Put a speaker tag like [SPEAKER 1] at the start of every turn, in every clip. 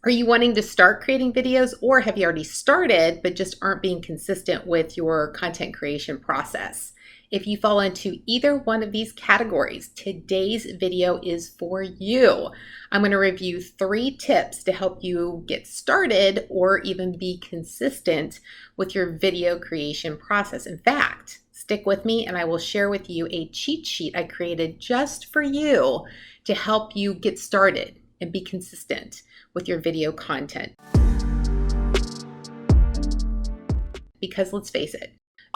[SPEAKER 1] Are you wanting to start creating videos, or have you already started but just aren't being consistent with your content creation process? If you fall into either one of these categories, today's video is for you. I'm going to review 3 tips to help you get started or even be consistent with your video creation process. In fact, stick with me and I will share with you a cheat sheet I created just for you to help you get started and be consistent with your video content. Because let's face it,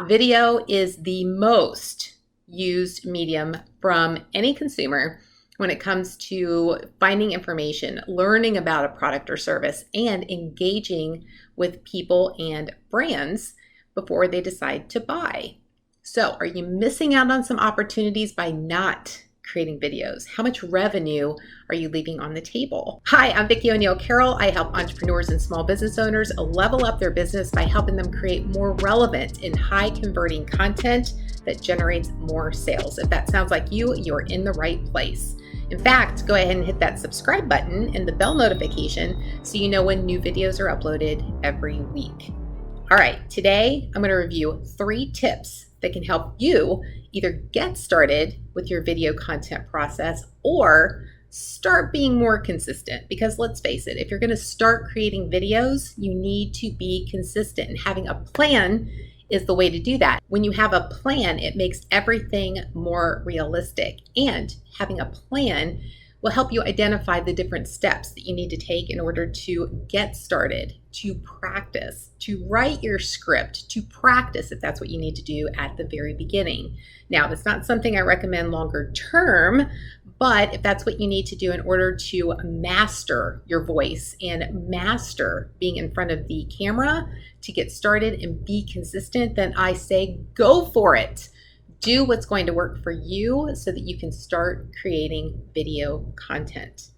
[SPEAKER 1] video is the most used medium from any consumer when it comes to finding information, learning about a product or service, and engaging with people and brands before they decide to buy. So, are you missing out on some opportunities by not creating videos? How much revenue are you leaving on the table? Hi, I'm Vicki O'Neill-Carroll. I help entrepreneurs and small business owners level up their business by helping them create more relevant and high converting content that generates more sales. If that sounds like you, you're in the right place. In fact, go ahead and hit that subscribe button and the bell notification so you know when new videos are uploaded every week. All right, today I'm going to review 3 tips that can help you either get started with your video content process or start being more consistent. Because let's face it, if you're going to start creating videos, you need to be consistent, and having a plan is the way to do that. When you have a plan, it makes everything more realistic, and having a plan will help you identify the different steps that you need to take in order to get started, to practice, to write your script, to practice if that's what you need to do at the very beginning. Now, it's not something I recommend longer term, but if that's what you need to do in order to master your voice and master being in front of the camera to get started and be consistent, then I say go for it. Do what's going to work for you so that you can start creating video content.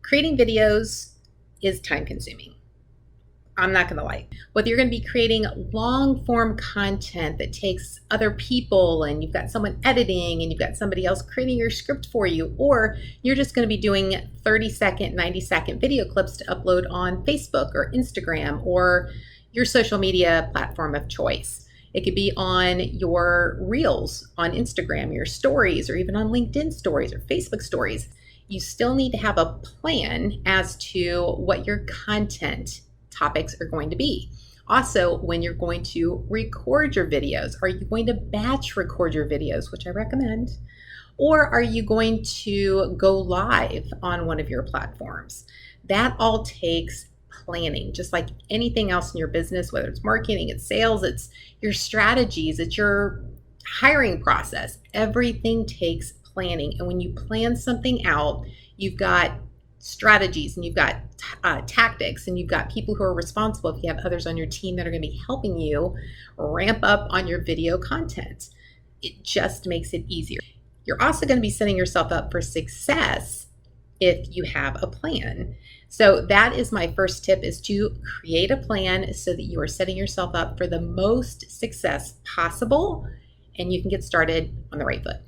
[SPEAKER 1] Creating videos is time consuming. I'm not going to lie. Whether you're going to be creating long form content that takes other people and you've got someone editing and you've got somebody else creating your script for you, or you're just going to be doing 30-second, 90-second video clips to upload on Facebook or Instagram or your social media platform of choice. It could be on your reels on Instagram, your stories, or even on LinkedIn stories or Facebook stories. You still need to have a plan as to what your content topics are going to be. Also, when you're going to record your videos, are you going to batch record your videos, which I recommend, or are you going to go live on one of your platforms? That all takes planning, just like anything else in your business, whether it's marketing, it's sales, it's your strategies, it's your hiring process. Everything takes planning. And when you plan something out, you've got strategies and you've got tactics and you've got people who are responsible if you have others on your team that are going to be helping you ramp up on your video content. It just makes it easier. You're also going to be setting yourself up for success if you have a plan. So that is my first tip, is to create a plan so that you are setting yourself up for the most success possible and you can get started on the right foot.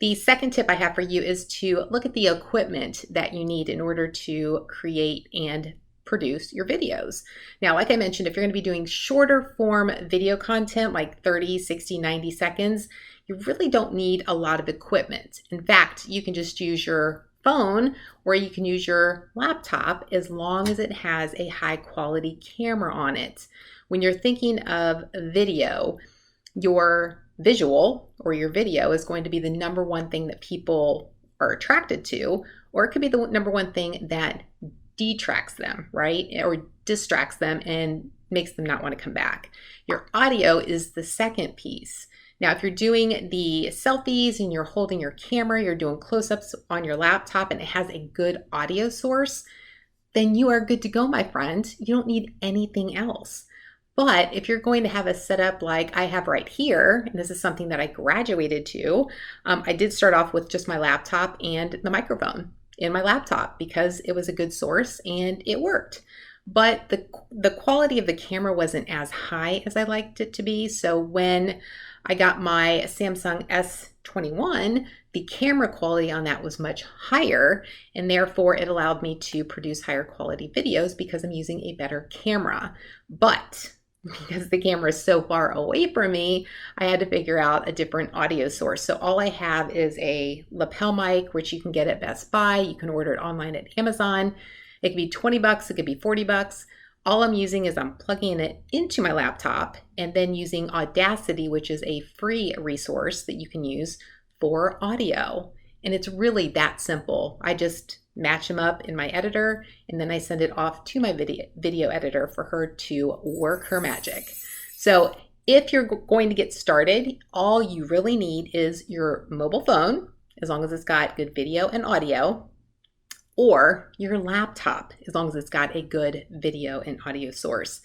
[SPEAKER 1] The second tip I have for you is to look at the equipment that you need in order to create and produce your videos. Now, like I mentioned, if you're going to be doing shorter form video content like 30, 60, 90 seconds, you really don't need a lot of equipment. In fact, you can just use your phone or you can use your laptop as long as it has a high quality camera on it. When you're thinking of video, your visual or your video is going to be the number one thing that people are attracted to, or it could be the number one thing that detracts them, right? Or distracts them and makes them not want to come back. Your audio is the second piece. Now, if you're doing the selfies and you're holding your camera, you're doing close-ups on your laptop and it has a good audio source, then you are good to go, my friend. You don't need anything else. But if you're going to have a setup like I have right here, and this is something that I graduated to, I did start off with just my laptop and the microphone in my laptop because it was a good source and it worked. but the quality of the camera wasn't as high as I liked it to be. So when I got my Samsung S21, the camera quality on that was much higher, and therefore it allowed me to produce higher quality videos because I'm using a better camera. But because the camera is so far away from me, I had to figure out a different audio source. So all I have is a lapel mic, which you can get at Best Buy. You can order it online at Amazon. It could be 20 bucks, it could be 40 bucks. All I'm using is I'm plugging it into my laptop and then using Audacity, which is a free resource that you can use for audio. And it's really that simple. I just match them up in my editor, and then I send it off to my video editor for her to work her magic. So if you're going to get started, all you really need is your mobile phone, as long as it's got good video and audio, or your laptop, as long as it's got a good video and audio source.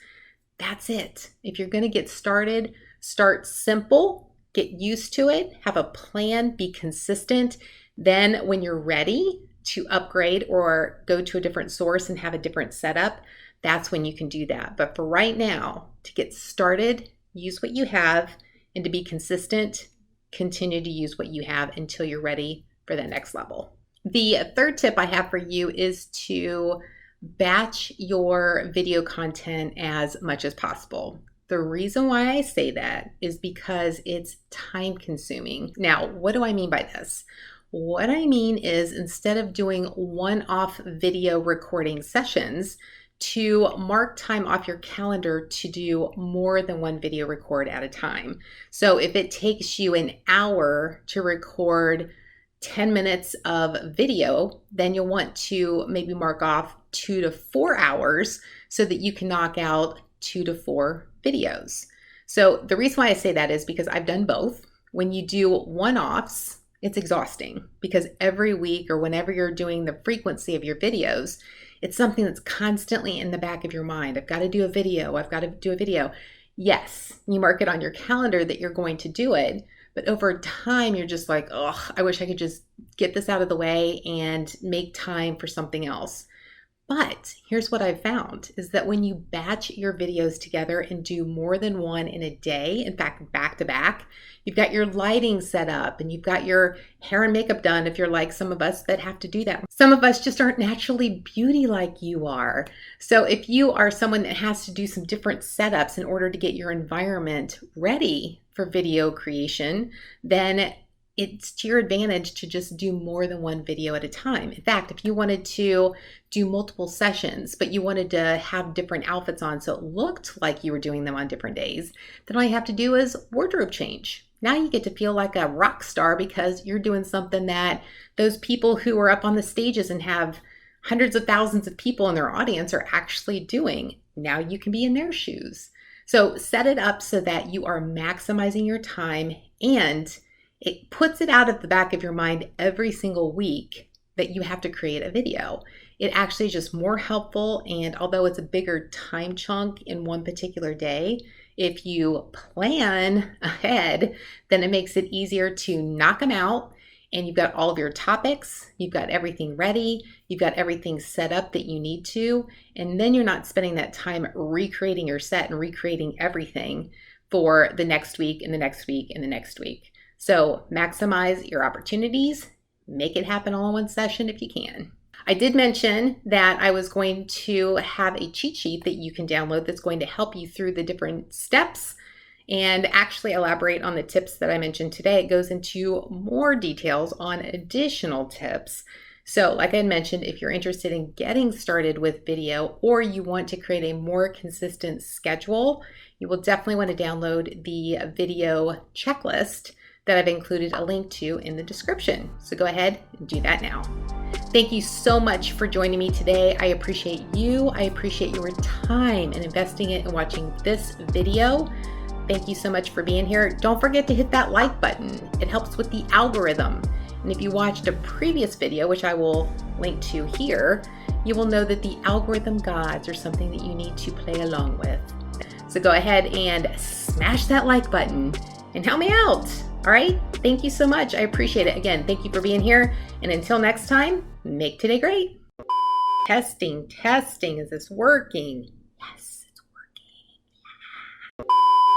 [SPEAKER 1] That's it. If you're going to get started, start simple, get used to it, have a plan, be consistent. Then when you're ready to upgrade or go to a different source and have a different setup, that's when you can do that. But for right now, to get started, use what you have, and to be consistent, continue to use what you have until you're ready for the next level. The third tip I have for you is to batch your video content as much as possible. The reason why I say that is because it's time consuming. Now, what do I mean by this? What I mean is, instead of doing one-off video recording sessions, to mark time off your calendar to do more than one video record at a time. So if it takes you an hour to record 10 minutes of video, then you'll want to maybe mark off 2 to 4 hours so that you can knock out 2 to 4 videos. So the reason why I say that is because I've done both. When you do one-offs, it's exhausting because every week or whenever you're doing the frequency of your videos, it's something that's constantly in the back of your mind. I've got to do a video. I've got to do a video. Yes, you mark it on your calendar that you're going to do it, but over time, you're just like, oh, I wish I could just get this out of the way and make time for something else. But here's what I've found is that when you batch your videos together and do more than one in a day, in fact, back to back, you've got your lighting set up and you've got your hair and makeup done if you're like some of us that have to do that. Some of us just aren't naturally beauty like you are. So if you are someone that has to do some different setups in order to get your environment ready for video creation, then it's to your advantage to just do more than one video at a time. In fact, if you wanted to do multiple sessions, but you wanted to have different outfits on so it looked like you were doing them on different days, then all you have to do is wardrobe change. Now you get to feel like a rock star because you're doing something that those people who are up on the stages and have hundreds of thousands of people in their audience are actually doing. Now you can be in their shoes. So set it up so that you are maximizing your time, and it puts it out of the back of your mind every single week that you have to create a video. It actually is just more helpful, and although it's a bigger time chunk in one particular day, if you plan ahead, then it makes it easier to knock them out, and you've got all of your topics, you've got everything ready, you've got everything set up that you need to, and then you're not spending that time recreating your set and recreating everything for the next week and the next week and the next week. So maximize your opportunities, make it happen all in one session if you can. I did mention that I was going to have a cheat sheet that you can download that's going to help you through the different steps and actually elaborate on the tips that I mentioned today. It goes into more details on additional tips. So like I mentioned, if you're interested in getting started with video or you want to create a more consistent schedule, you will definitely want to download the video checklist that I've included a link to in the description. So go ahead and do that now. Thank you so much for joining me today. I appreciate you. I appreciate your time and investing it in watching this video. Thank you so much for being here. Don't forget to hit that like button. It helps with the algorithm. And if you watched a previous video, which I will link to here, you will know that the algorithm gods are something that you need to play along with. So go ahead and smash that like button and help me out. All right, thank you so much. I appreciate it. Again, thank you for being here. And until next time, make today great. testing, testing. Is this working? Yes.